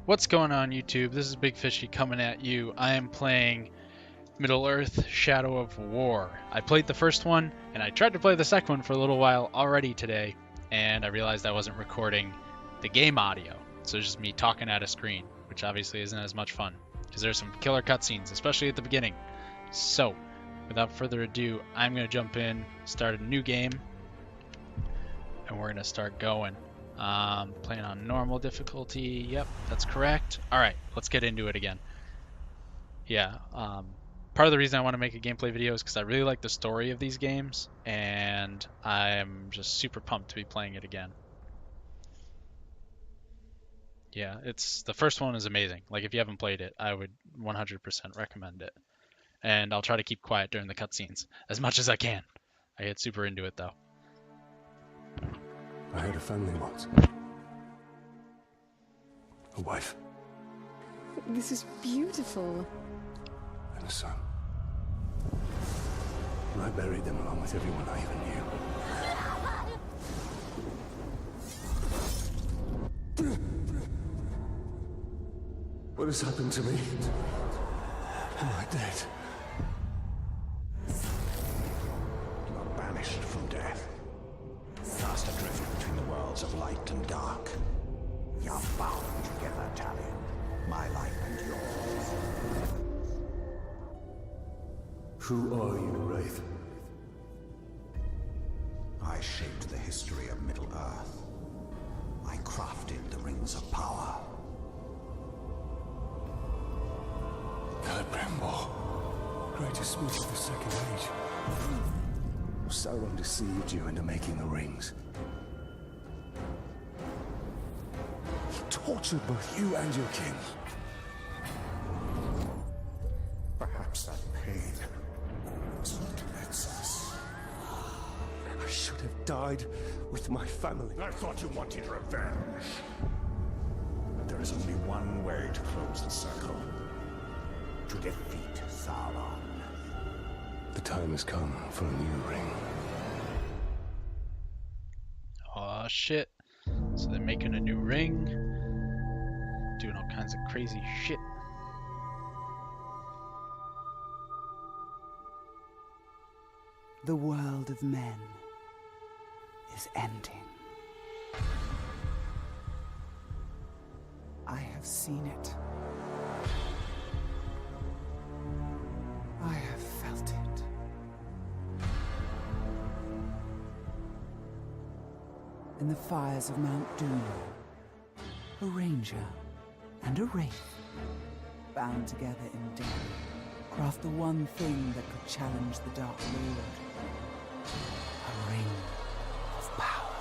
What's going on, YouTube? This is B1gfishy coming at you. I am playing Middle-earth: Shadow of War. I played the first one, and I tried to play the second one for a little while already today, and I realized I wasn't recording the game audio. So it's just me talking at a screen, which obviously isn't as much fun, because there's some killer cutscenes, especially at the beginning. So, without further ado, I'm going to jump in, start a new game, and we're going to start going. Playing on normal difficulty. Yep, that's correct. Alright, let's get into it again. Yeah, part of the reason I want to make a gameplay video is because I really like the story of these games, and I'm just super pumped to be playing it again. Yeah, the first one is amazing. Like, if you haven't played it, I would 100% recommend it. And I'll try to keep quiet during the cutscenes as much as I can. I get super into it, though. I had a family once. A wife. This is beautiful. And a son. And I buried them along with everyone I even knew. What has happened to me? Am I dead? You are banished from death. Cast adrift between the worlds of light and dark. You are bound together, Talion. My life and yours. Who are you, Wraith? I shaped the history of Middle-earth. I crafted the rings of power. Celebrimbor, greatest smith of the Second Age. Sauron deceived you into making the rings. He tortured both you and your kin. Perhaps that pain was what connects us. I should have died with my family. I thought you wanted revenge. But there is only one way to close the circle. To defeat Sauron. The time has come for a new ring. Aw, shit. So they're making a new ring. Doing all kinds of crazy shit. The world of men is ending. I have seen it. I have felt it. In the fires of Mount Doom, a ranger and a wraith, bound together in death, craft the one thing that could challenge the Dark Lord. A ring of power.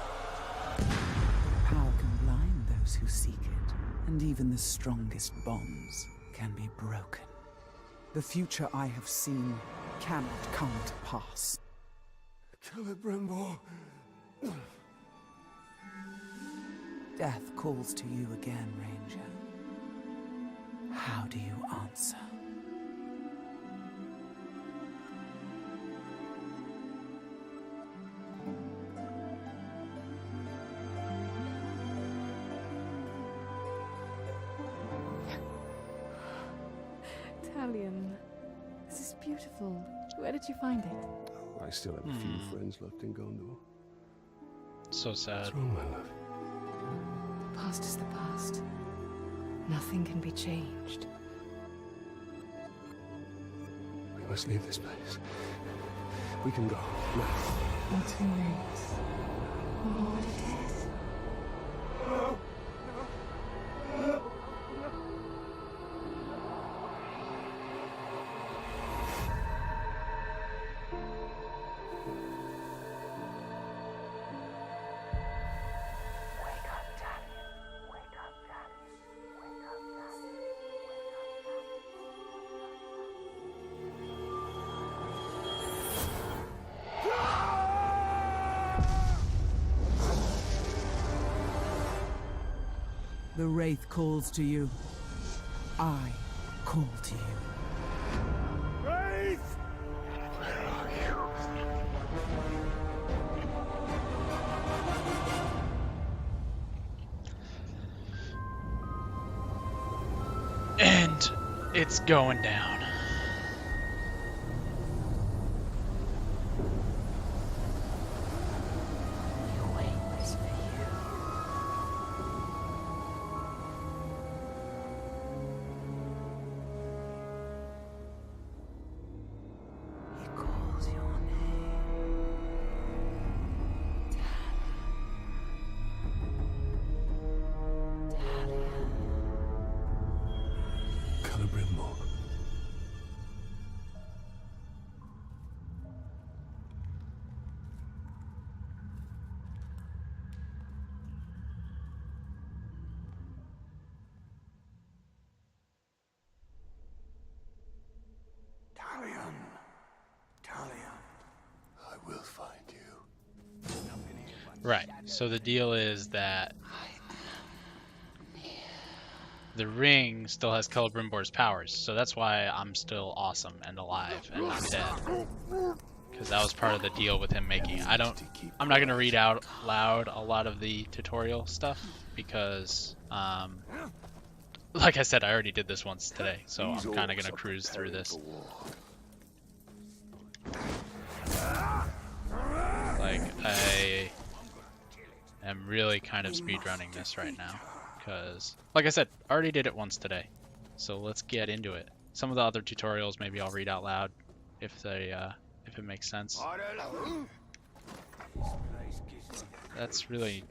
Power can blind those who seek it, and even the strongest bonds can be broken. The future I have seen cannot come to pass. Celebrimbor. Death calls to you again, Ranger. How do you answer? Talion, this is beautiful. Where did you find it? I still have a few friends left in Gondor. So sad. What's wrong, my love? The past is the past. Nothing can be changed. We must leave this place. We can go now. Not too late. Oh, what it is. The Wraith calls to you. I call to you. Wraith! Where are you? It's going down. He calls your name. Talia. Calibrimbo. Talion. Talion. I will find you. Right. So the deal is that the ring still has Celebrimbor's powers, so that's why I'm still awesome and alive and not dead. Because that was part of the deal with him making it. I'm not gonna read out loud a lot of the tutorial stuff because, like I said, I already did this once today, so I'm kind of gonna cruise through this. Like, I am really kind of speedrunning this right now. Because, like I said, I already did it once today. So let's get into it. Some of the other tutorials maybe I'll read out loud if it makes sense. That's really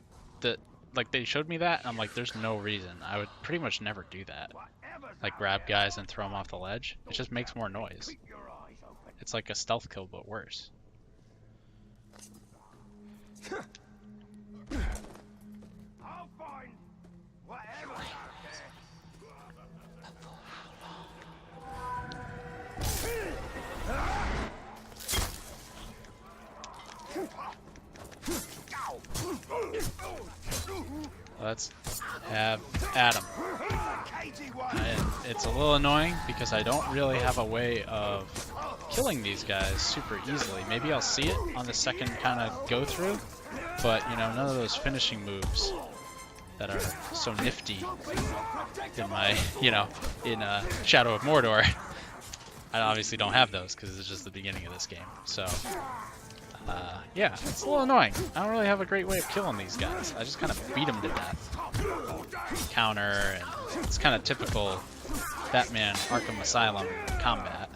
like they showed me that and I'm like, there's no reason. I would pretty much never do that. Like grab guys and throw them off the ledge. It just makes more noise. It's like a stealth kill but worse. I'll find whatever's out there. Let's have Adam. And it's a little annoying because I don't really have a way of killing these guys super easily. Maybe I'll see it on the second kind of go through, but you know, none of those finishing moves that are so nifty in my, you know, in Shadow of Mordor. I obviously don't have those because it's just the beginning of this game. So, yeah, it's a little annoying. I don't really have a great way of killing these guys. I just kind of beat them to death. Counter, and it's kind of typical Batman Arkham Asylum combat.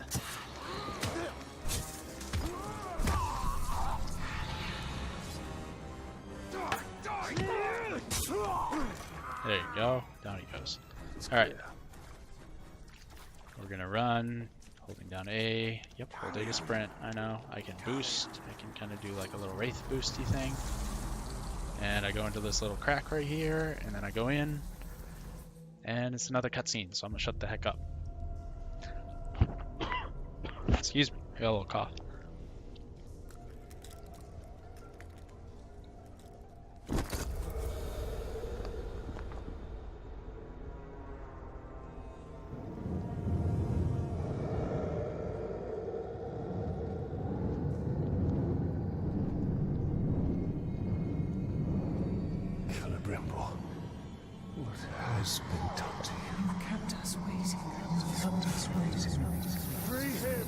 There you go. Down he goes. Alright. We're gonna run. Holding down A. Yep, holding a sprint. I know. I can boost. I can kind of do like a little wraith boosty thing. And I go into this little crack right here, and then I go in. And it's another cutscene, so I'm gonna shut the heck up. Excuse me. I got a little cough. Calibrimbo. What has been done to you? You kept us waiting. You kept us waiting. Free him!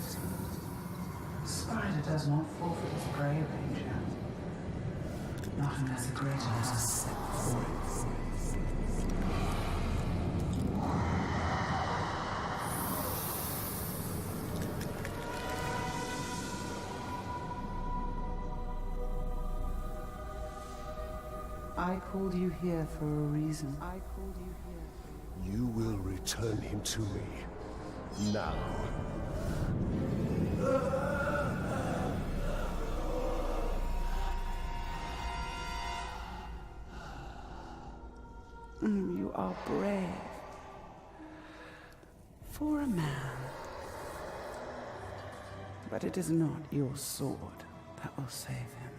Spider does not forfeit his prey, Ranger. Not unless a greater is set for it. I called you here for a reason. I called you here. You will return him to me. Now. You are brave. For a man. But it is not your sword that will save him.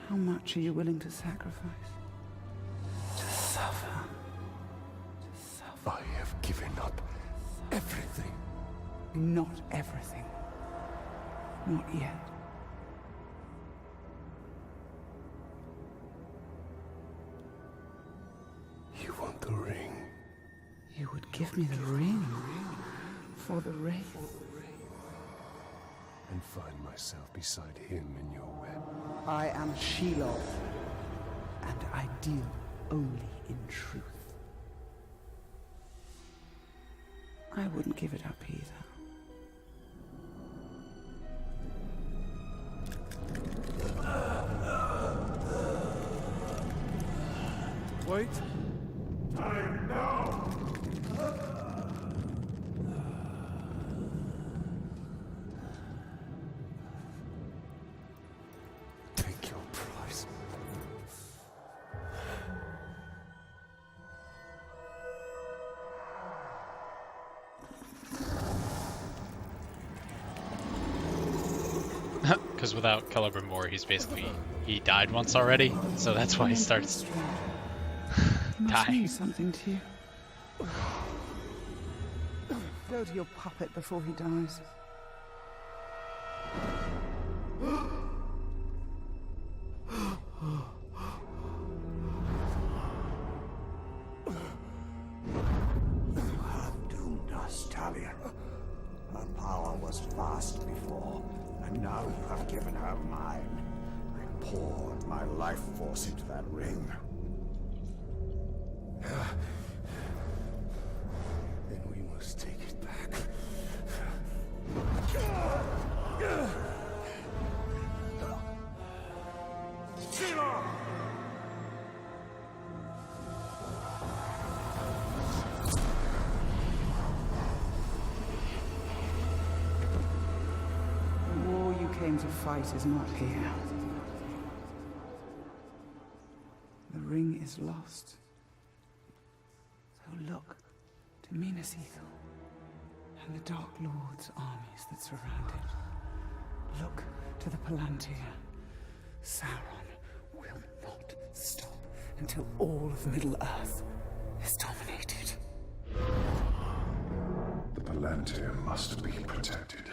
How much are you willing to sacrifice? To suffer. To suffer. I have given up everything. Not everything. Not yet. You want the ring? You would give me the ring for the wraith. And find myself beside him in your web. I am Shelob, and I deal only in truth. I wouldn't give it up either. Wait! Time now! Take your prize. Because without Celebrimbor, he died once already, so that's why he starts Must dying. mean something to you. Go to your puppet before he dies. You have doomed us, Talion. Her power was vast before, and now you have given her mine. I poured my life force into that ring. Then we must take it back. The war you came to fight is not here. The ring is lost. So look to Minas Ithil and the Dark Lord's armies that surround it. Look to the Palantir. Sauron will not stop until all of Middle-earth is dominated. The Palantir must be protected.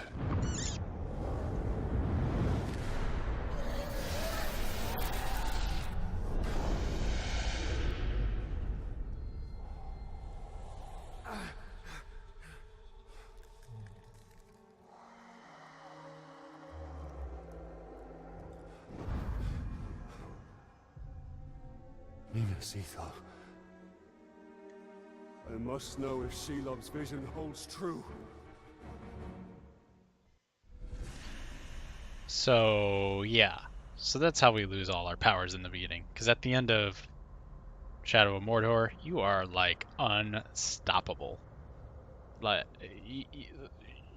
Minas Ithil. I must know if Shelob's vision holds true. So, yeah. So that's how we lose all our powers in the beginning. Because at the end of Shadow of Mordor, you are, like, unstoppable. Like,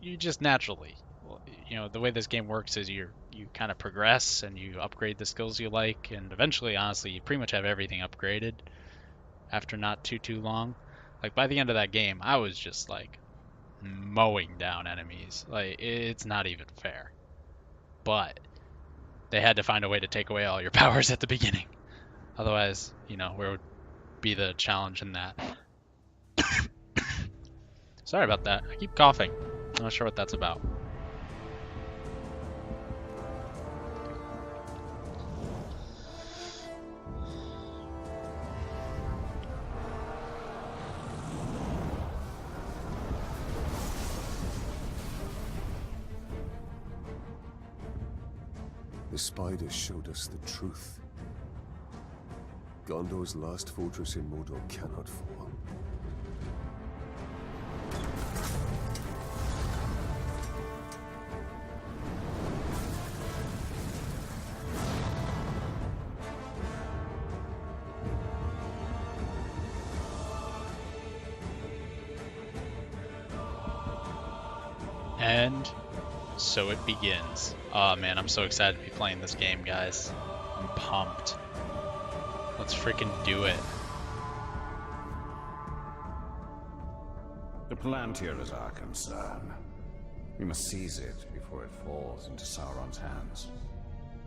you just naturally... You know, the way this game works is you kind of progress and you upgrade the skills you like, and eventually, honestly, you pretty much have everything upgraded after not too long. Like, by the end of that game, I was just, like, mowing down enemies. Like, it's not even fair. But they had to find a way to take away all your powers at the beginning. Otherwise, you know, where would be the challenge in that? Sorry about that. I keep coughing. I'm not sure what that's about. The spiders showed us the truth. Gondor's last fortress in Mordor cannot fall. And so it begins. Oh man, I'm so excited to be playing this game, guys. I'm pumped. Let's freaking do it. The Palantir is our concern. We must seize it before it falls into Sauron's hands.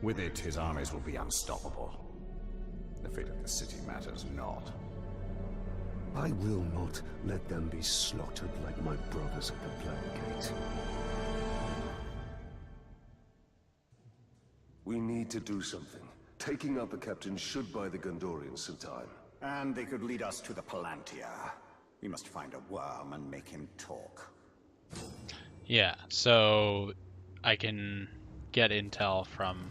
With it, his armies will be unstoppable. The fate of the city matters not. I will not let them be slaughtered like my brothers at the Black Gate. We need to do something. Taking out the captain should buy the Gondorians some time. And they could lead us to the Palantir. We must find a worm and make him talk. Yeah, so I can get intel from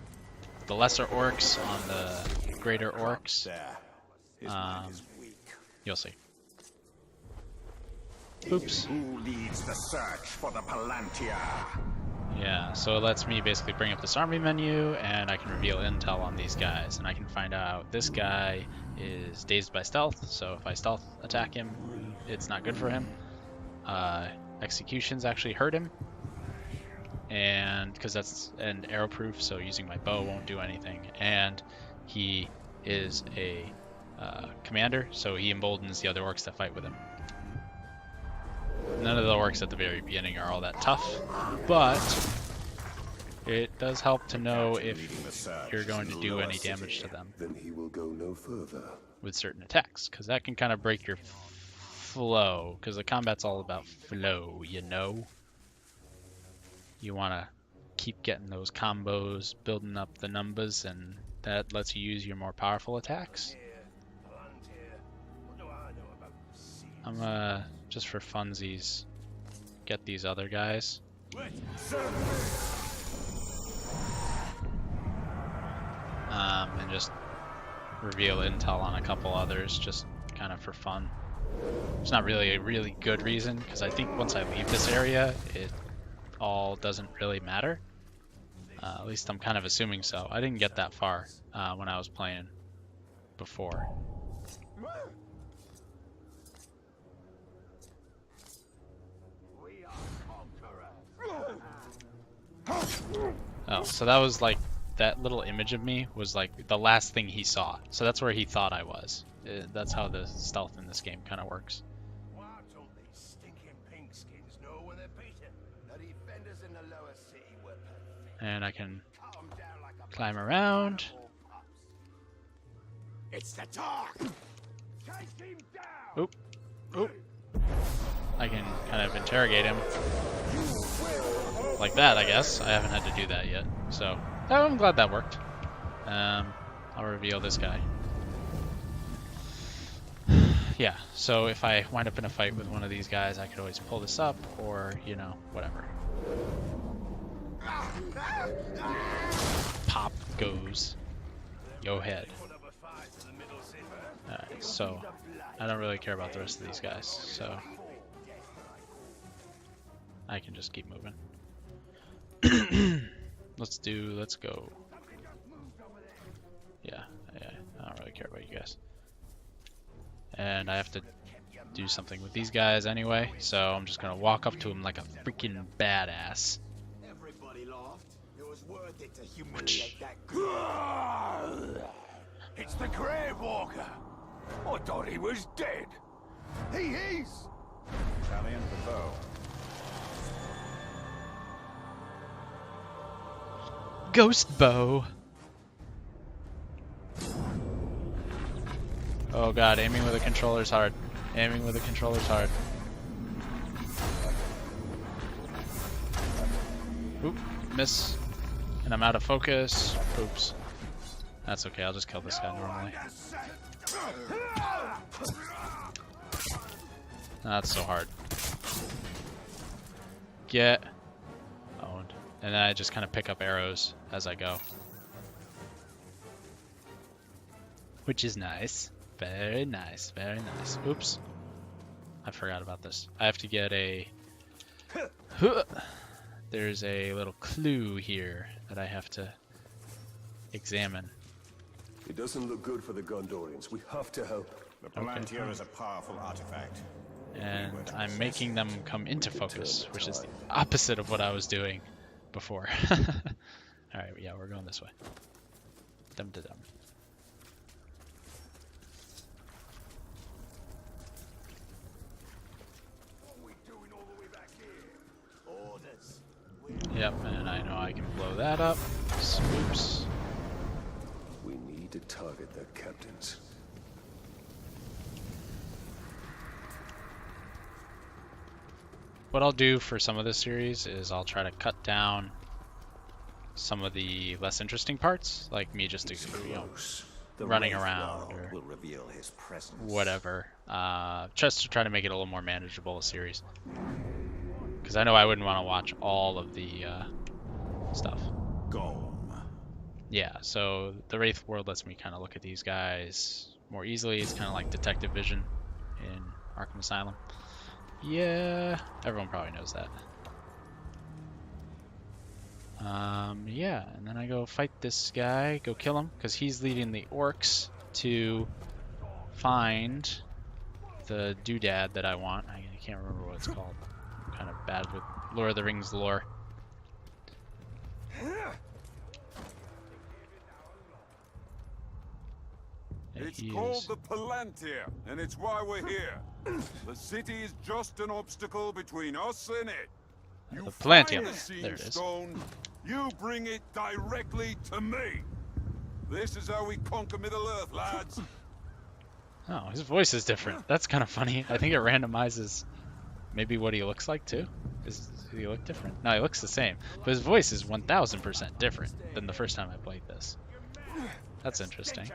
the lesser orcs on the greater orcs. There. His mind is weak. You'll see. Oops. Who leads the search for the Palantir? Yeah, so it lets me basically bring up this army menu, and I can reveal intel on these guys, and I can find out this guy is dazed by stealth, so if I stealth attack him, it's not good for him. Executions actually hurt him, and because that's an arrow proof, so using my bow won't do anything. And he is a commander, so he emboldens the other orcs that fight with him. None of the orcs at the very beginning are all that tough, but it does help to know if you're going to do any damage to them Then he will go no further. with certain attacks, because that can kind of break your flow, because the combat's all about flow, you know? You want to keep getting those combos, building up the numbers, and that lets you use your more powerful attacks. I'm just for funsies, get these other guys. And just reveal intel on a couple others, just kind of for fun. It's not really a really good reason, because I think once I leave this area, it all doesn't really matter. At least I'm kind of assuming so. I didn't get that far when I was playing before. Oh, so that was like, that little image of me was like the last thing he saw. So that's where he thought I was. That's how the stealth in this game kind of works. Why don't these stinking pinkskins know when they're beaten? The defenders in the lower city were perfect. And I can Calm down like a climb around. It's the talk. Take him down. Oop. Oop. I can kind of interrogate him. Like that, I guess. I haven't had to do that yet. So, I'm glad that worked. I'll reveal this guy. Yeah, so if I wind up in a fight with one of these guys, I could always pull this up, or, you know, whatever. Pop goes yo head. Alright, so I don't really care about the rest of these guys, so I can just keep moving. Let's go. Yeah, I don't really care about you guys. And I have to do something with these guys anyway, so I'm just gonna walk up to him like a freaking badass. Everybody laughed. It was worth it to humiliate that. It's the Grey Walker. I thought he was dead. He is. Valiant the bow. Ghost bow. Oh god, aiming with a controller's hard. Aiming with a controller's hard. Oop, miss. And I'm out of focus. Oops. That's okay, I'll just kill this guy normally. That's so hard. Get owned. And then I just kind of pick up arrows as I go. Which is nice. Very nice, very nice. Oops. I forgot about this. I have to get a... There's a little clue here that I have to examine. It doesn't look good for the Gondorians. We have to help. The Palantir is a powerful artifact. And I'm making them come into focus, which is the opposite of what I was doing before. Alright, yeah, we're going this way. Dum-da-dum. Yep, and I know I can blow that up. Oops. We need to target their captains. What I'll do for some of this series is I'll try to cut down some of the less interesting parts, like me just, you know, running around or will reveal his presence. whatever, just to try to make it a little more manageable a series. Because I know I wouldn't want to watch all of the stuff. Go. Yeah, so the Wraith world lets me kind of look at these guys more easily. It's kind of like Detective Vision in Arkham Asylum. Yeah, everyone probably knows that. Yeah, and then I go fight this guy, go kill him, because he's leading the orcs to find the doodad that I want. I can't remember what it's called. I'm kind of bad with Lord of the Rings lore. It's called the Palantir, and it's why we're here. The city is just an obstacle between us and it. You the find Palantir. the There it is. stone, you bring it directly to me. This is how we conquer Middle-earth, lads. Oh, his voice is different. That's kind of funny. I think it randomizes maybe what he looks like too. Does he look different? No, he looks the same. But his voice is 1000% different than the first time I played this. That's interesting.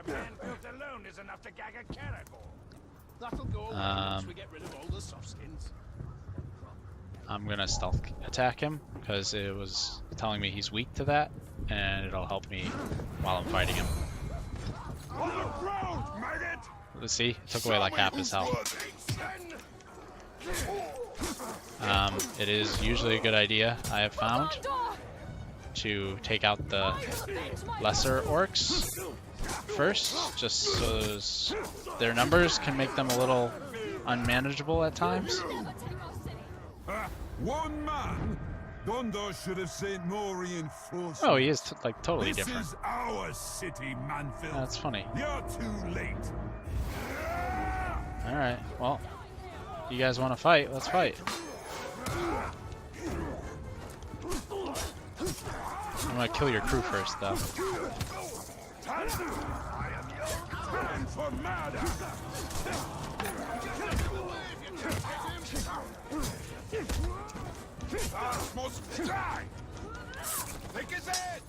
I'm gonna stealth attack him because it was telling me he's weak to that, and it'll help me while I'm fighting him. Let's see, it took away like half his health. It is usually a good idea, I have found, to take out the lesser orcs first, just so their numbers can make them a little unmanageable at times. One man? Gondor should have sent more reinforcements. Oh, he is like totally different. This is our city, Manfield. That's funny. You're too late. Alright, well, you guys want to fight? Let's fight. I'm gonna kill your crew first, though. For murder. Must die. Take his head.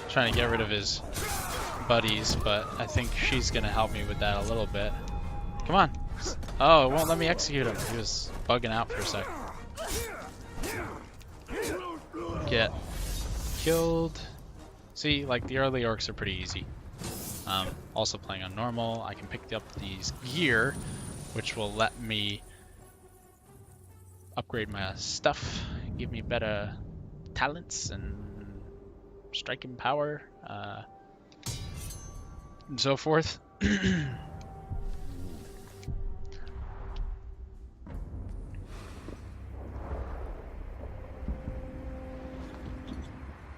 Trying to get rid of his buddies, but I think she's gonna help me with that a little bit. Come on. Oh, it won't let me execute him. He was bugging out for a sec. Get killed. See, like the early orcs are pretty easy. Also playing on normal, I can pick up these gear, which will let me upgrade my stuff, give me better talents and striking power, and so forth.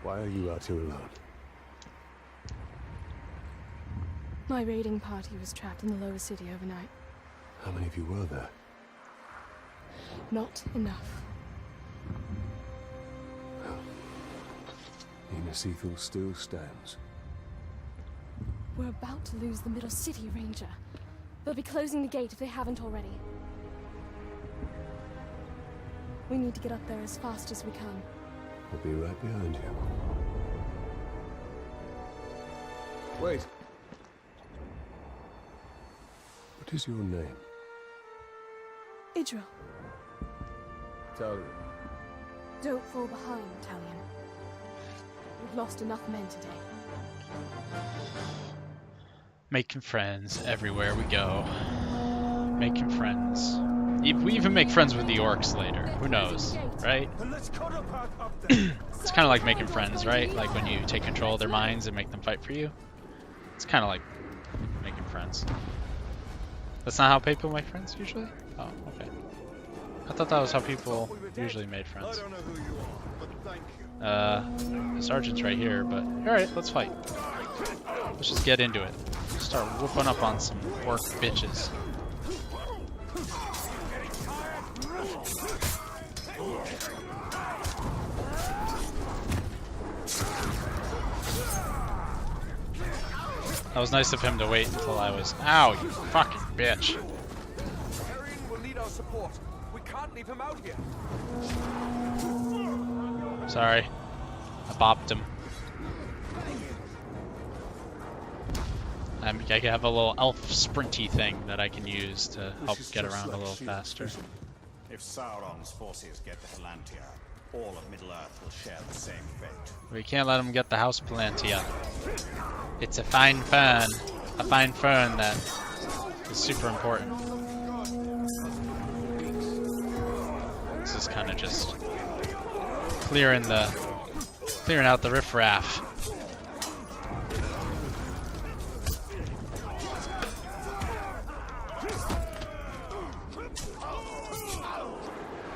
Why are you out here alone? My raiding party was trapped in the lower city overnight. How many of you were there? Not enough. Minas Ethel still stands. We're about to lose the middle city, Ranger. They'll be closing the gate if they haven't already. We need to get up there as fast as we can. I'll be right behind you. Wait. What is your name? Idril, Talion. don't fall behind, Talion. We've lost enough men today. Making friends everywhere we go. Making friends. We even make friends with the orcs later. Who knows, right? It's kind of like making friends, right? Like when you take control of their minds and make them fight for you. It's kind of like making friends. That's not how people make friends usually? Oh, okay. I thought that was how people usually made friends. I don't know who you are, but thank you. The sergeant's right here, but alright, let's fight. Let's just get into it. Start whooping up on some orc bitches. That was nice of him to wait until I was... Ow, you fucking bitch. Arian will need our support. We can't leave him out here. Sorry. I bopped him. I have a little elf sprinty thing that I can use to help get around a little faster. If Sauron's forces get to Palantir, all of Middle-earth will share the same fate. We can't let them get the house Palantir. It's a fine fern. A fine fern that is super important. This is kind of just clearing out the riffraff.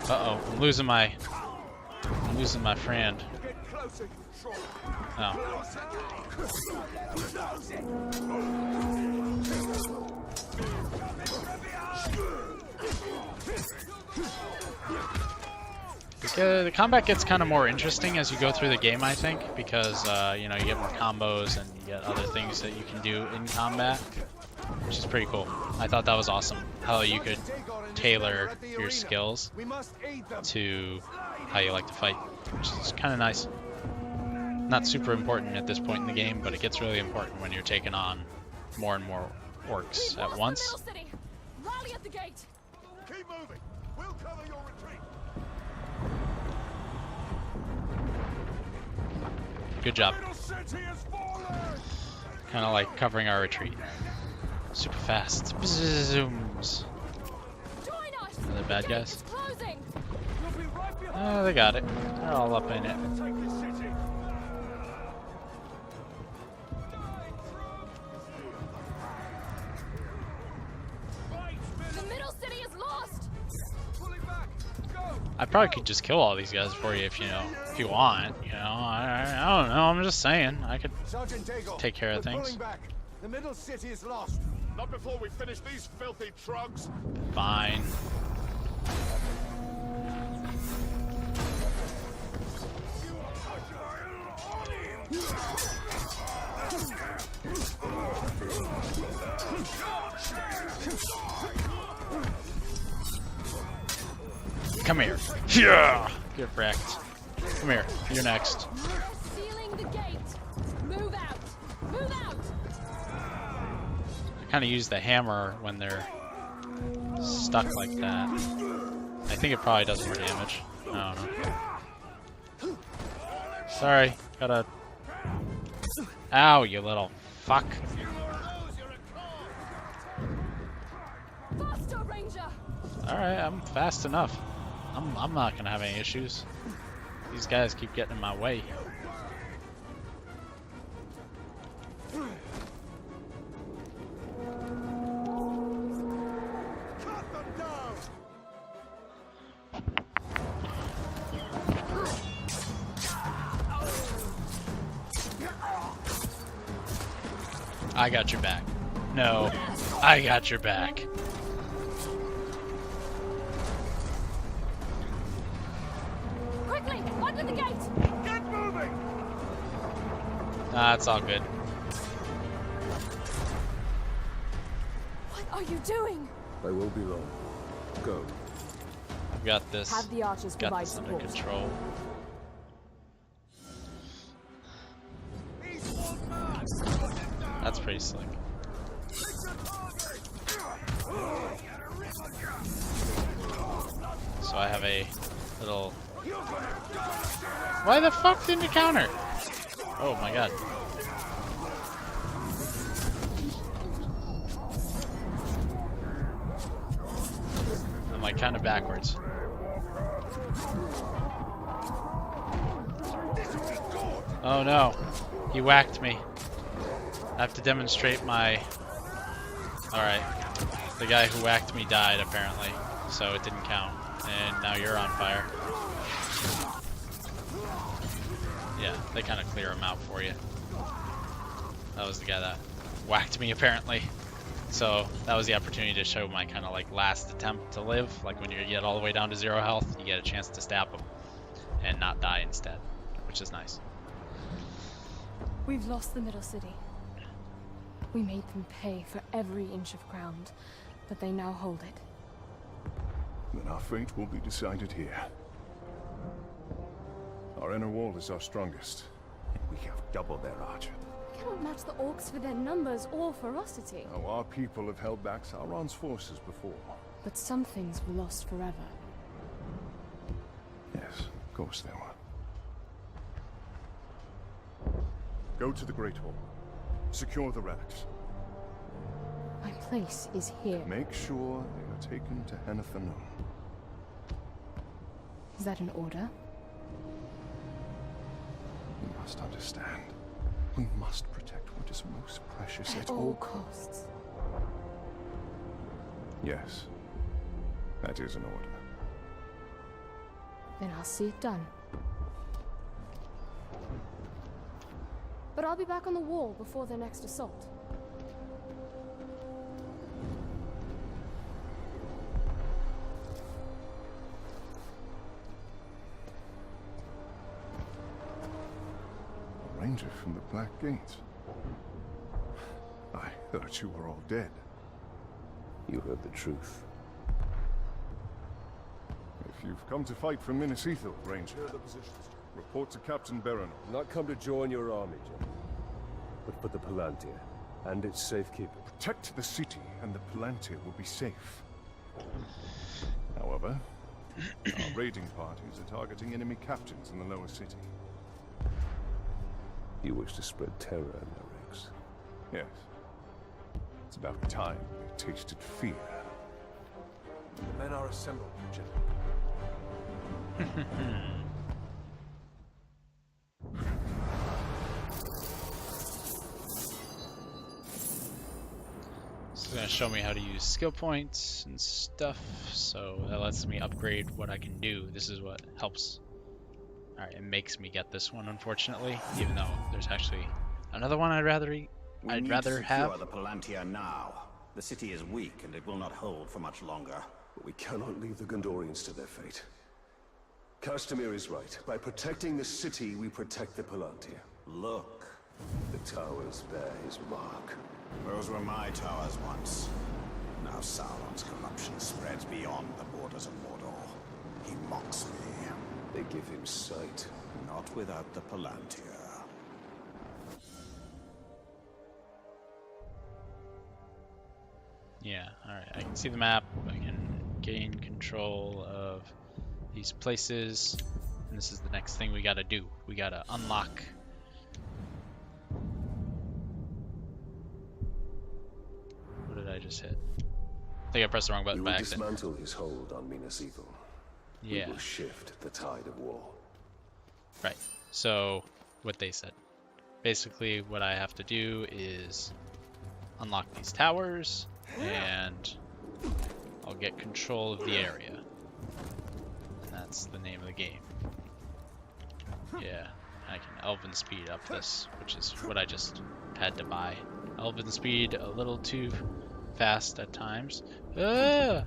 Uh-oh, I'm losing my friend. Oh. The combat gets kind of more interesting as you go through the game, I think, because you know, you get more combos and you get other things that you can do in combat, which is pretty cool. I thought that was awesome, how you could tailor your skills to how you like to fight, which is kind of nice. Not super important at this point in the game, but it gets really important when you're taking on more and more orcs at once. Rally at the gate. Keep moving. We'll cover your retreat. Good job. Middle City has fallen. Kind of like covering our retreat. Super fast. Zooms. Join us. Are they bad The gate guys? is closing. We'll be right behind. Oh, they got it. They're all up in it. Take the city. The middle city is lost. Pulling back. Go. I probably could just kill all these guys for you if you want. You know, I don't know. I'm just saying I could Sergeant Daigle, take care of we're things. pulling back. The middle city is lost. Not before we finish these filthy trugs. Fine. Come here. Yeah. Get wrecked. Come here. You're next. Sealing the gate. Move out. Move out. I kind of use the hammer when they're stuck like that. I think it probably does more damage. I don't know. Sorry. Gotta... Ow, you little fuck. Faster, Ranger. Alright, I'm fast enough. I'm not gonna have any issues. These guys keep getting in my way. Cut them down. I got your back. No, I got your back. Quickly, under the gate. Get moving. Nah, it's all good. What are you doing? I will be long. Go. I've got this. Have the archers Got provide this under support. control. That's pretty slick. So I have a little... Why the fuck didn't you counter? Oh my god. I'm like kind of backwards. Oh no. He whacked me. I have to demonstrate my... Alright. The guy who whacked me died, apparently. So it didn't count. And now you're on fire. Yeah, they kind of clear him out for you. That was the guy that whacked me, apparently. So that was the opportunity to show my kind of like last attempt to live. Like when you get all the way down to 0 health, you get a chance to stab him and not die instead, which is nice. We've lost the middle city. We made them pay for every inch of ground but they now hold it. Then our fate will be decided here. Our inner wall is our strongest. We have double their archer. We cannot match the orcs for their numbers or ferocity. Now, our people have held back Sauron's forces before. But some things were lost forever. Yes, of course they were. Go to the Great Hall. Secure the relics. My place is here. Make sure they are taken to Hennefernon. Is that an order? You must understand. We must protect what is most precious At all costs. Yes. That is an order. Then I'll see it done. But I'll be back on the wall before their next assault. A ranger from the Black Gate. I thought you were all dead. You heard the truth. If you've come to fight for Minas Ithil, Ranger, report to Captain Baron. Not come to join your army, General, but for the Palantir and its safekeeping. Protect the city, and the Palantir will be safe. However, our raiding parties are targeting enemy captains in the lower city. You wish to spread terror in their ranks. Yes. It's about time they tasted fear. The men are assembled, General. It's gonna show me how to use skill points and stuff, so that lets me upgrade what I can do. This is what helps. Alright, it makes me get this one, unfortunately, even though there's actually another one I'd rather have. We need to secure the Palantir now. The city is weak and it will not hold for much longer. But we cannot leave the Gondorians to their fate. Castamir is right. By protecting the city, we protect the Palantir. Look, The towers bear his mark. those were my towers once. Now Sauron's corruption spreads beyond the borders of Mordor. He mocks me. They give him sight. Not without the Palantir. Yeah, alright, I can see the map, I can gain control of these places, and this is the next thing we gotta do. We gotta unlock. What did I just hit? I think I pressed the wrong We button will by accident. dismantle his hold on Minas Ithil. Yeah, We will shift the tide of war. right. So, what they said. Basically, what I have to do is unlock these towers, and I'll get control of the area. And that's the name of the game. Yeah, I can elven speed up this, which is what I just had to buy. Elven speed a little too fast at times. Ah!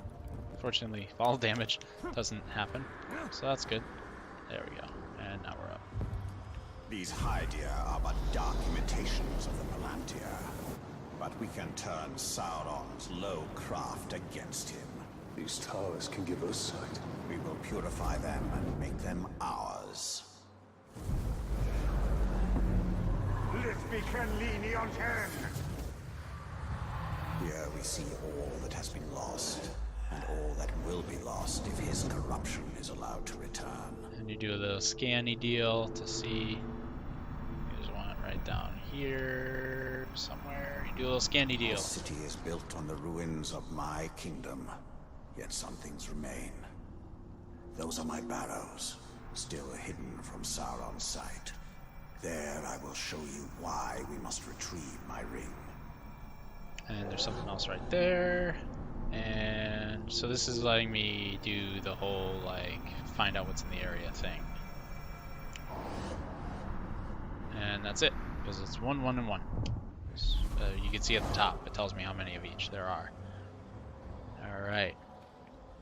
Fortunately, fall damage doesn't happen, so that's good. There we go, and now we're up. These Hydir are but dark imitations of the Palantir. But we can turn Sauron's low craft against him. These towers can give us sight. We will purify them and make them ours. Here we see all that has been lost, and all that will be lost if his corruption is allowed to return. And you do a little scanny deal to see. There's one right down here somewhere. You do a little scanny deal. The city is built on the ruins of my kingdom, yet some things remain. Those are my barrows, still hidden from Sauron's sight. There I will show you why we must retrieve my ring. And there's something else right there. And so this is letting me do the whole, like, find out what's in the area thing. And that's it, because it's 1, 1, and 1. You can see at the top, it tells me how many of each there are. Alright.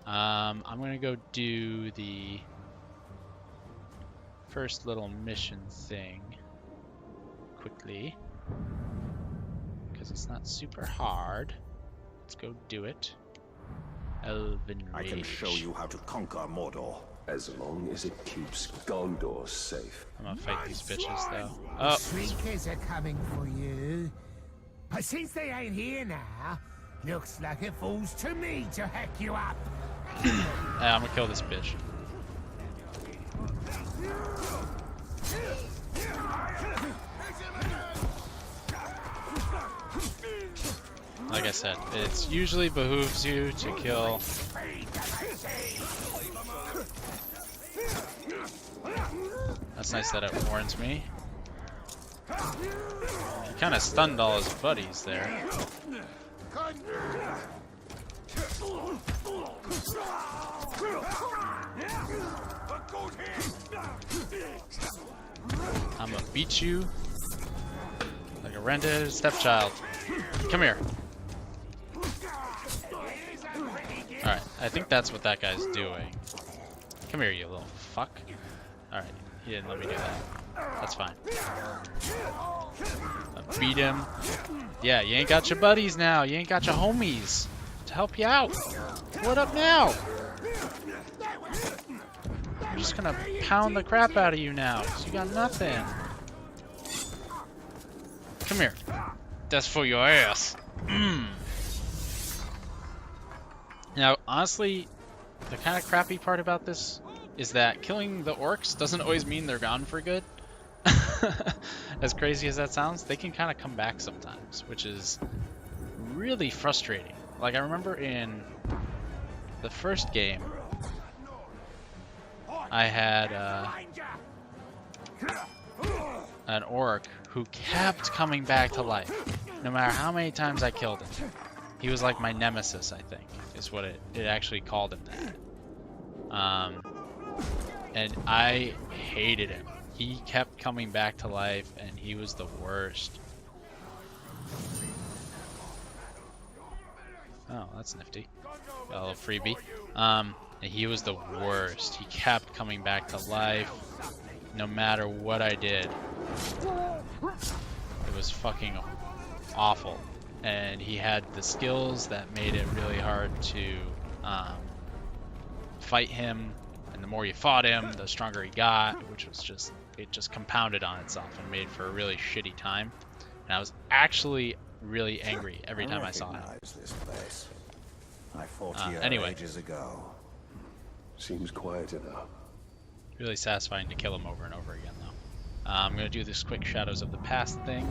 I'm gonna go do the first little mission thing quickly, because it's not super hard. Let's go do it. Elven I can show Rage. you how to conquer Mordor. As long as it keeps Gondor safe. I'm gonna fight these bitches though. Oh, Shriekers are coming for you. But since they ain't here now, looks like it falls to me to hack you up. I'm gonna kill this bitch. Like I said, it usually behooves you to kill. That's nice that it warns me. He kind of stunned all his buddies there. I'm gonna beat you like a rented stepchild. Come here. Alright, I think that's what that guy's doing. Come here, you little fuck. Alright, he didn't let me do that. That's fine. I beat him. Yeah, you ain't got your buddies now. You ain't got your homies to help you out. What up now? I'm just gonna pound the crap out of you now, because you got nothing. Come here. That's for your ass. Now, honestly, the kind of crappy part about this is that killing the orcs doesn't always mean they're gone for good. As crazy as that sounds, they can kind of come back sometimes, which is really frustrating. Like, I remember in the first game, I had an orc who kept coming back to life, no matter how many times I killed him. He was like my nemesis, I think, is what it actually called him that. And I hated him. He kept coming back to life, and he was the worst. Oh, that's nifty. Got a little freebie. And he was the worst. He kept coming back to life, no matter what I did. It was fucking awful. And he had the skills that made it really hard to fight him. And the more you fought him, the stronger he got, which was just, it just compounded on itself and made for a really shitty time. And I was actually really angry every time I saw him. This place. I fought here anyway. ages ago. Seems quieter now. Really satisfying to kill him over and over again, though. I'm going to do this quick Shadows of the Past thing.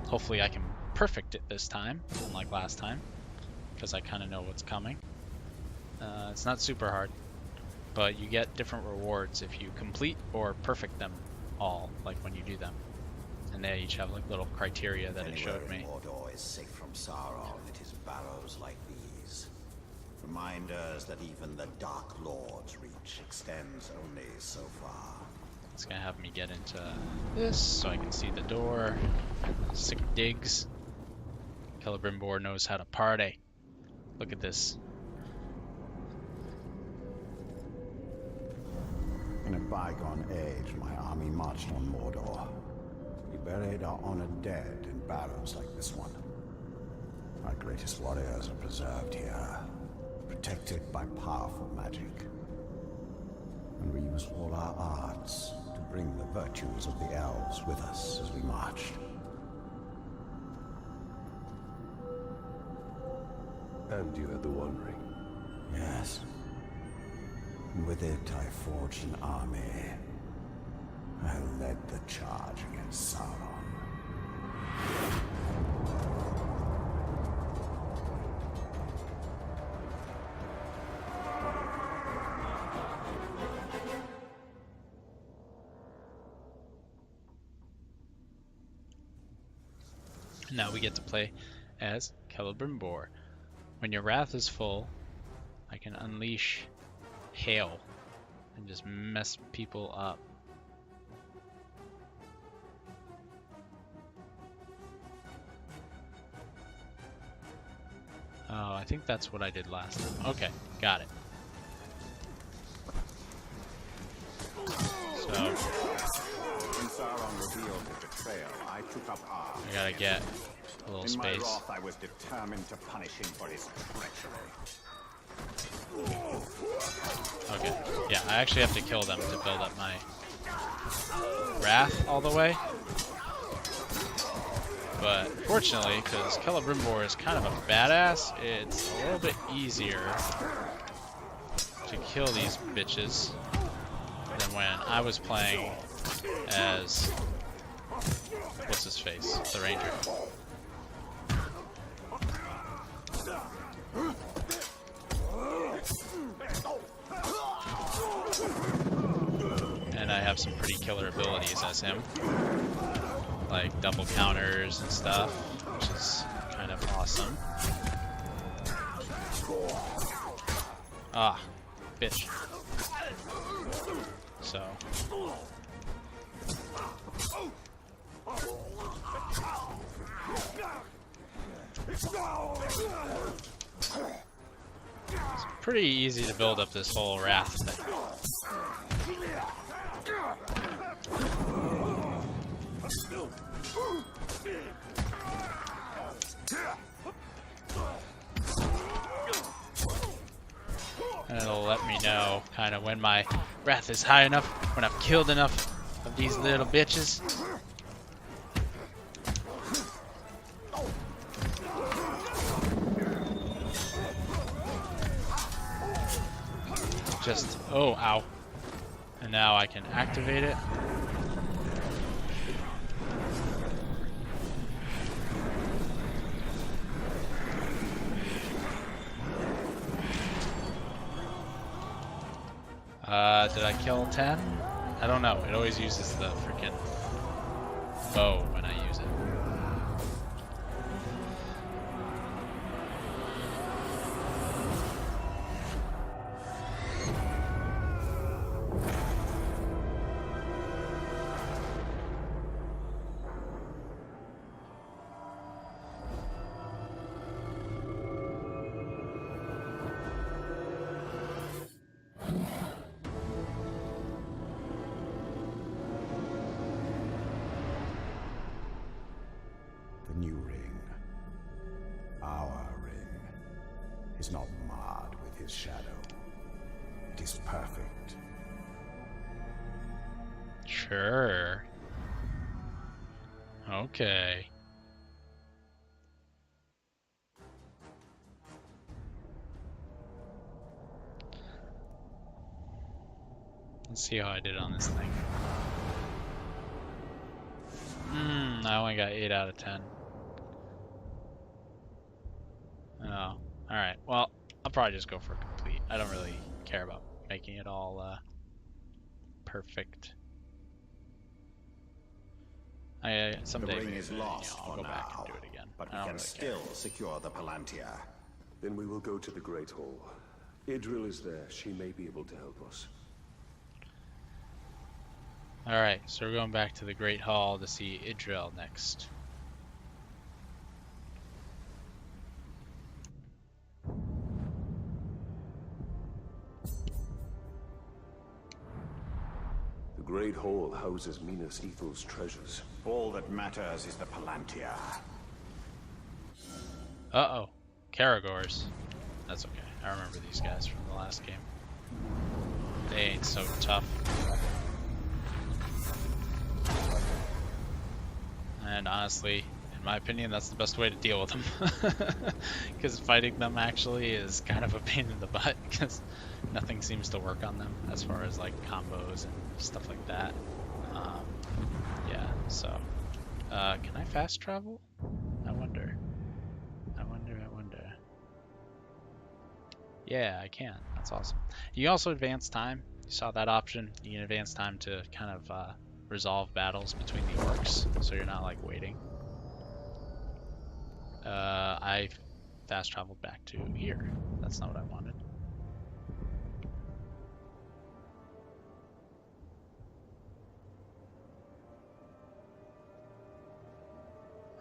Hopefully I can perfect it this time, unlike last time, because I kind of know what's coming. It's not super hard, but you get different rewards if you complete or perfect them all, like when you do them. And they each have like little criteria that it showed me. Mordor is safe from Sauron. It is barrows like these. Reminders that even the Dark Lord's reach extends only so far. It's gonna have me get into this so I can see the door. Sick digs. Celebrimbor knows how to party. Look at this. In a bygone age, my army marched on Mordor. We buried our honored dead in barrows like this one. Our greatest warriors are preserved here, protected by powerful magic. And we use all our arts to bring the virtues of the elves with us as we marched. And you had the One Ring. Yes. And with it, I forged an army. I led the charge against Sauron. Now we get to play as Celebrimbor. When your wrath is full, I can unleash hail and just mess people up. Oh, I think that's what I did last time. Okay, got it. So When Sauron revealed his betrayal, I took up arms. I gotta get a little In my space. wrath, I was determined to punish him for his treachery. Okay. Yeah, I actually have to kill them to build up my wrath all the way. But fortunately, because Celebrimbor is kind of a badass, it's a little bit easier to kill these bitches than when I was playing as what's his face, the ranger. And I have some pretty killer abilities as him, like double counters and stuff, which is kind of awesome. Ah, bitch. So. It's pretty easy to build up this whole wrath thing. And it'll let me know kind of when my wrath is high enough, when I've killed enough of these little bitches. Just, oh, ow. And now I can activate it. Did I kill 10? I don't know. It always uses the freaking bow when I use it. The new ring, our ring, is not marred with his shadow. It is perfect. Sure. Okay. Let's see how I did on this thing. I only got 8 out of 10. Oh, alright. Well, I'll probably just go for complete. I don't really care about making it all perfect. Someday The ring is lost I'll for go back now, and do it again. but I we don't can really still care. secure the Palantir. Then we will go to the Great Hall. Idril is there. She may be able to help us. Alright, so we're going back to the Great Hall to see Idril next. The Great Hall houses Minas Ethel's treasures. All that matters is the Palantir. Uh-oh. Caragors. That's okay. I remember these guys from the last game. They ain't so tough. And honestly, in my opinion, that's the best way to deal with them. Because fighting them actually is kind of a pain in the butt, because nothing seems to work on them as far as like combos and stuff like that. Yeah, so. Can I fast travel? I wonder. Yeah, I can. That's awesome. You also advance time. You saw that option. You can advance time to kind of resolve battles between the orcs, so you're not like waiting. I fast traveled back to here. That's not what I wanted.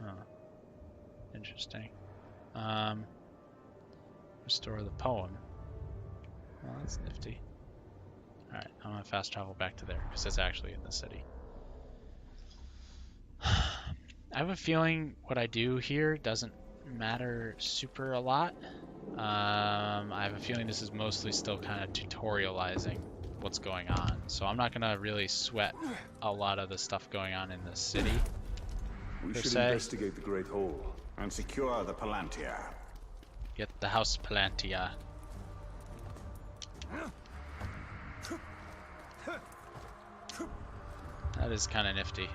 Huh. Interesting. Restore the poem. Well, that's nifty. Alright, I'm gonna fast travel back to there, because it's actually in the city. I have a feeling what I do here doesn't matter super a lot. I have a feeling this is mostly still kind of tutorializing what's going on, so I'm not gonna really sweat a lot of the stuff going on in the city. We should investigate the Great Hall and secure the Palantir. Get the house Palantia. That is kind of nifty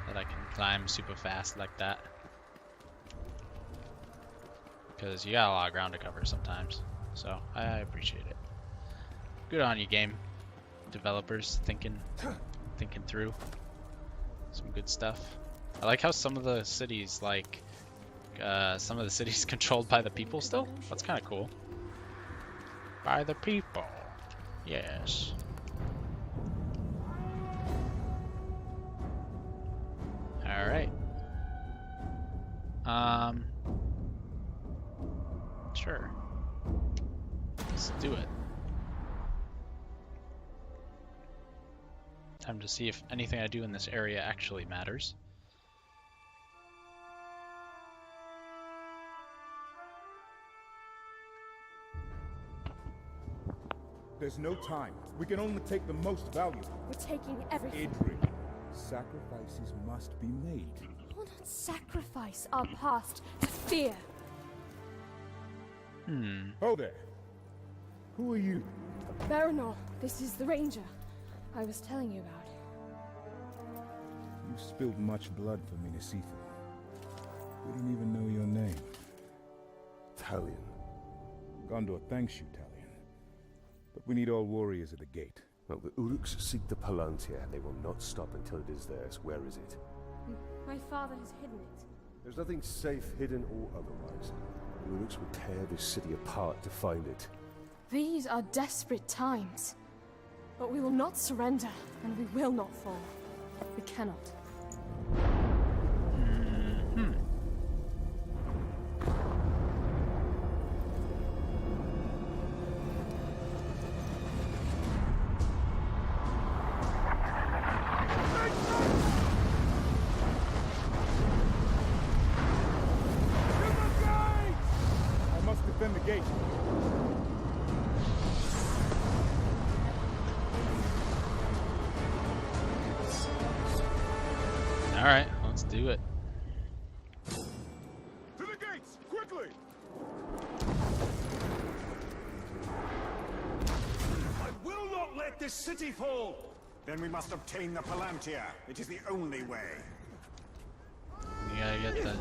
that I can climb super fast like that. Because you got a lot of ground to cover sometimes. So I appreciate it. Good on you, game developers, thinking through some good stuff. I like how some of the cities, like controlled by the people still. That's kind of cool. By the people, yes. All right. Sure. Let's do it. Time to see if anything I do in this area actually matters. There's no time. We can only take the most valuable. We're taking everything. Idri, sacrifices must be made. We will not sacrifice our past to fear. Oh there. Who are you? Baranor, this is the Ranger I was telling you about. You spilled much blood for me to see through. We don't even know your name. Talion. Gondor thanks you, Talion. But we need all warriors at the gate. Well, the Uruks seek the Palantir. They will not stop until it is theirs. Where is it? My father has hidden it. There's nothing safe, hidden or otherwise. The Uruks will tear this city apart to find it. These are desperate times. But we will not surrender, and we will not fall. We cannot. I must defend the gate. All right, let's do it. To the gates, quickly! I will not let this city fall! Then we must obtain the Palantir. It is the only way. You gotta get the...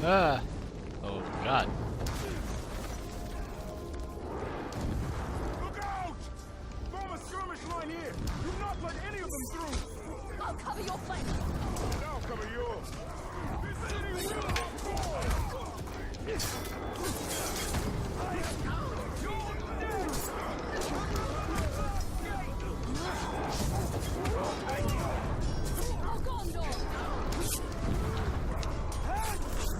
Ah! Oh, God. Look out! Form a skirmish line here! Do not let any of them through! I'll cover your flank. Now cover yours! This city will not fall!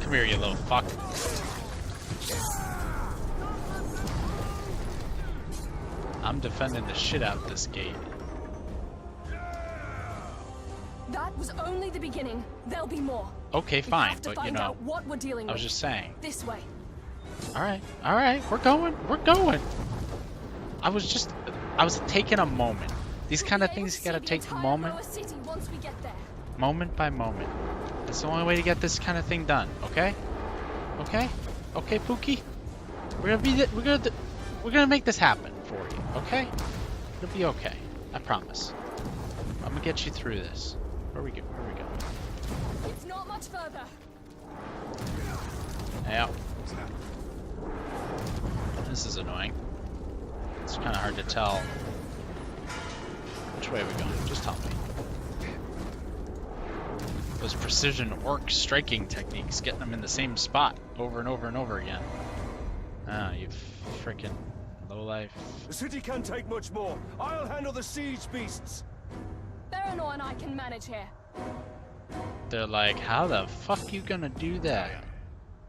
Come here, you little fuck. I'm defending the shit out of this gate. That was only the beginning. There'll be more. Okay, We fine, have to but find you know, out what we're dealing I was with. just saying. This way. All right, we're going. I was taking a moment. These kind of things, you gotta take a moment, Once we get there. moment by moment. That's the only way to get this kind of thing done. Okay? Okay, Pookie. We're gonna make this happen for you. Okay? It'll be okay. I promise. I'm gonna get you through this. Where we go? It's not much further. Yeah. This is annoying. It's kind of hard to tell. Which way are we going? Just tell me. Those precision orc striking techniques, getting them in the same spot over and over and over again. Ah, you freaking lowlife. The city can't take much more. I'll handle the siege beasts. Baranor and I can manage here. They're like, how the fuck you gonna do that?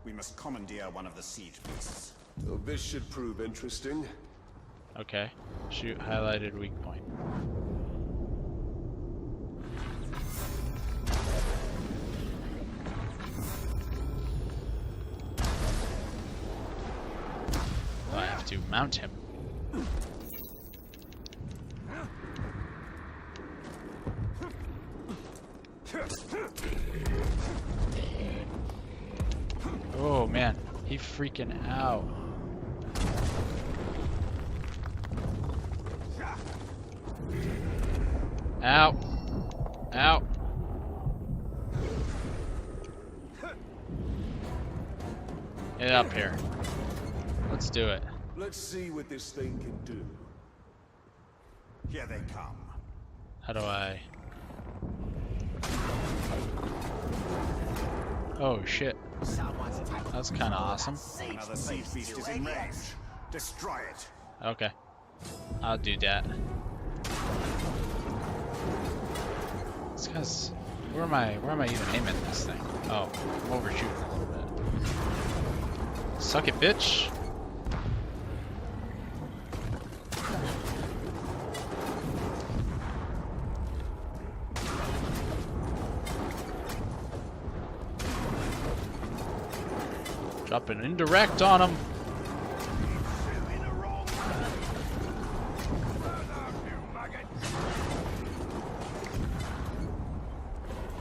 We must commandeer one of the siege beasts. Well, this should prove interesting. Okay. Shoot highlighted weak point. Oh, I have to mount him. Oh man, he freaking out. Ow. Ow. Get up here. Let's do it. Let's see what this thing can do. Here they come. How do I... Oh shit. That's kind of awesome. Another siege beast is in range. Destroy it. Okay. I'll do that. This guy's... Where am I even aiming this thing? Oh, I'm overshooting a little bit. Suck it, bitch! Drop an indirect on him.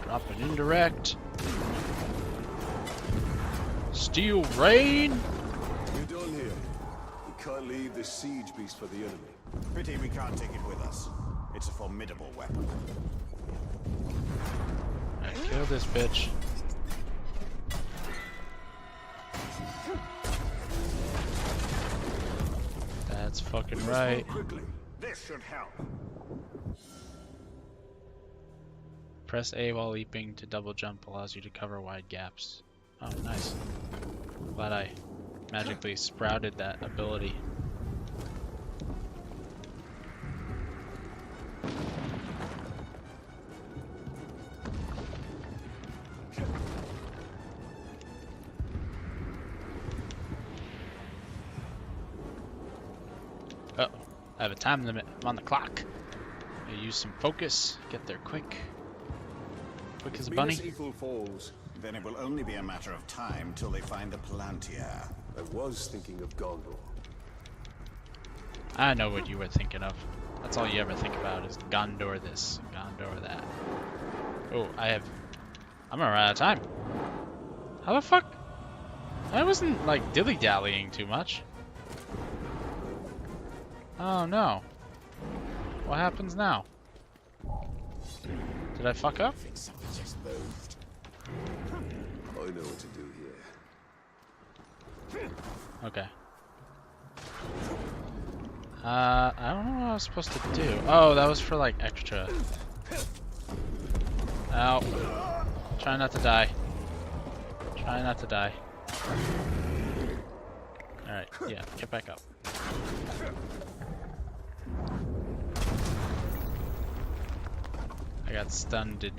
Drop an indirect. Steel rain. You're done here. You can't leave this siege beast for the enemy. Pity we can't take it with us. It's a formidable weapon. Alright, kill this bitch. That's fucking right. This should help. Press A while leaping to double jump allows you to cover wide gaps. Oh, nice. Glad I magically sprouted that ability. Uh-oh. I have a time limit. I'm on the clock. I use some focus. Get there quick. Quick as a bunny. Ethyl falls. Then it will only be a matter of time till they find the Palantir. I was thinking of Gondor. I know what you were thinking of. That's all you ever think about is Gondor this, Gondor that. Oh, I'm gonna run out of time. How the fuck? I wasn't like dilly-dallying too much. Oh no. What happens now? Did I fuck up? I think something just moved. I know what to do here. Okay. I don't know what I was supposed to do. Oh, that was for like extra. Ow. Try not to die. Try not to die. Alright, yeah, get back up. I got stunned.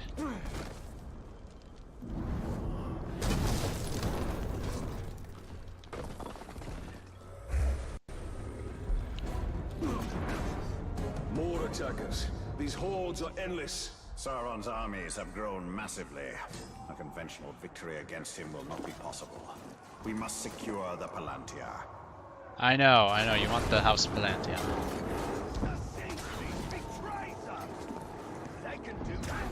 More attackers. These hordes are endless. Sauron's armies have grown massively. A conventional victory against him will not be possible. We must secure the Palantir. I know. You want the House Palantir. They can do that.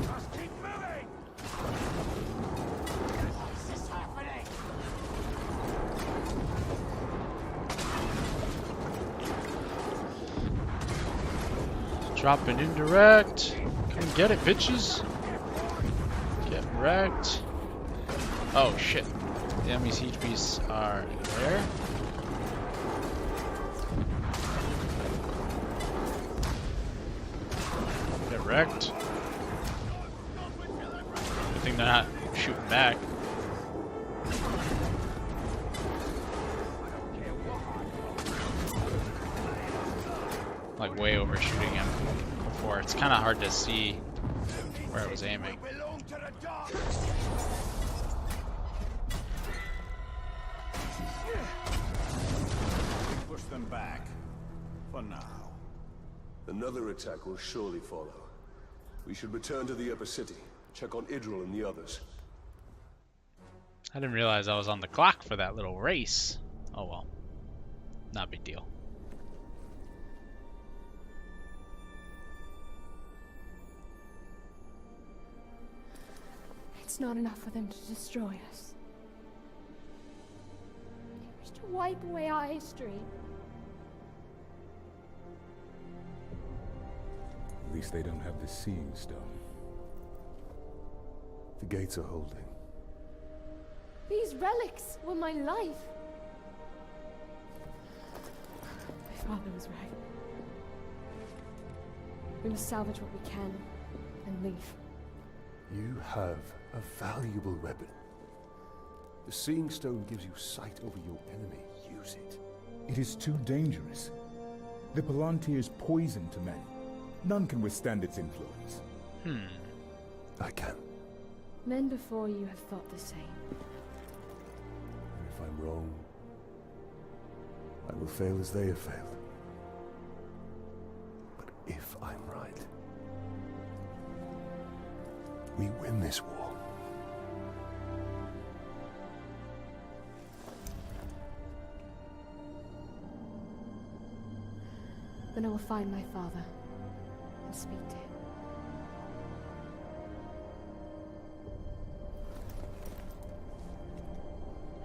Just keep moving. What is happening? Drop an indirect. Come get it, bitches. Get wrecked. Oh shit. The enemy siege beasts are there. Get wrecked. Good thing they're not shooting back. Like way overshooting him before. It's kind of hard to see where I was aiming. Push them back. For now. Another attack will surely follow. We should return to the upper city, check on Idril and the others. I didn't realize I was on the clock for that little race. Oh well. Not a big deal. It's not enough for them to destroy us. They wish to wipe away our history. At least they don't have the Seeing Stone. The gates are holding. These relics were my life. My father was right. We must salvage what we can and leave. You have a valuable weapon. The Seeing Stone gives you sight over your enemy. Use it. It is too dangerous. The Palantir is poison to men. None can withstand its influence. I can. Men before you have thought the same. And if I'm wrong, I will fail as they have failed. But if I'm right, we win this war. Then I will find my father and speak to him.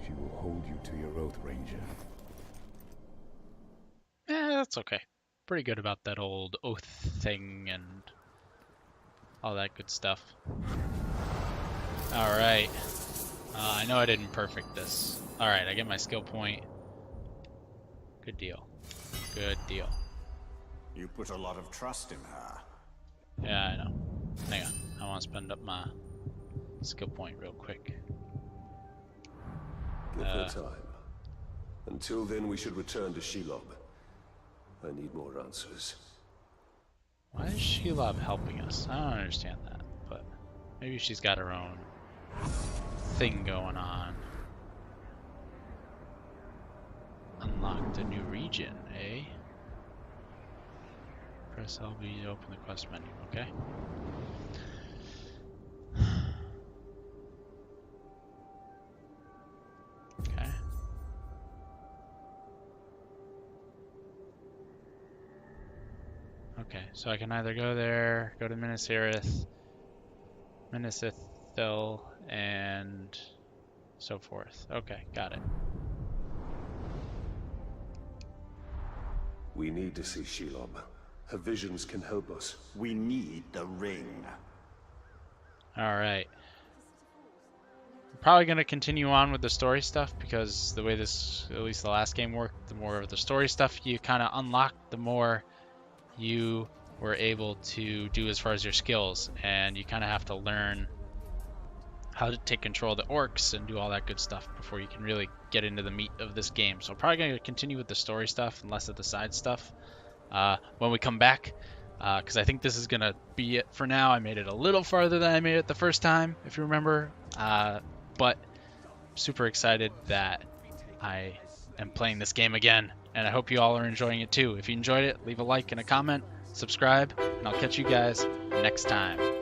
She will hold you to your oath, Ranger. That's okay. Pretty good about that old oath thing and all that good stuff. Alright. I know I didn't perfect this. Alright, I get my skill point. Good deal. Good deal. You put a lot of trust in her. Yeah, I know. Hang on. I want to spend up my skill point real quick. Give her time. Until then, we should return to Shelob. I need more answers. Why is Shelob helping us? I don't understand that, but maybe she's got her own thing going on. Unlocked a new region, eh? Press LB to open the quest menu, okay? Okay. Okay, so I can either go there, go to Minas Ithil, and so forth. Okay, got it. We need to see Shelob. Her visions can help us. We need the ring. Alright. I'm probably going to continue on with the story stuff because the way this, at least the last game worked, the more of the story stuff you kind of unlocked, the more you were able to do as far as your skills. And you kind of have to learn how to take control of the orcs and do all that good stuff before you can really get into the meat of this game. So I'm probably going to continue with the story stuff and less of the side stuff when we come back, because I think this is going to be it for now. I made it a little farther than I made it the first time, if you remember, but super excited that I am playing this game again, and I hope you all are enjoying it too. If you enjoyed it, leave a like and a comment, subscribe, and I'll catch you guys next time.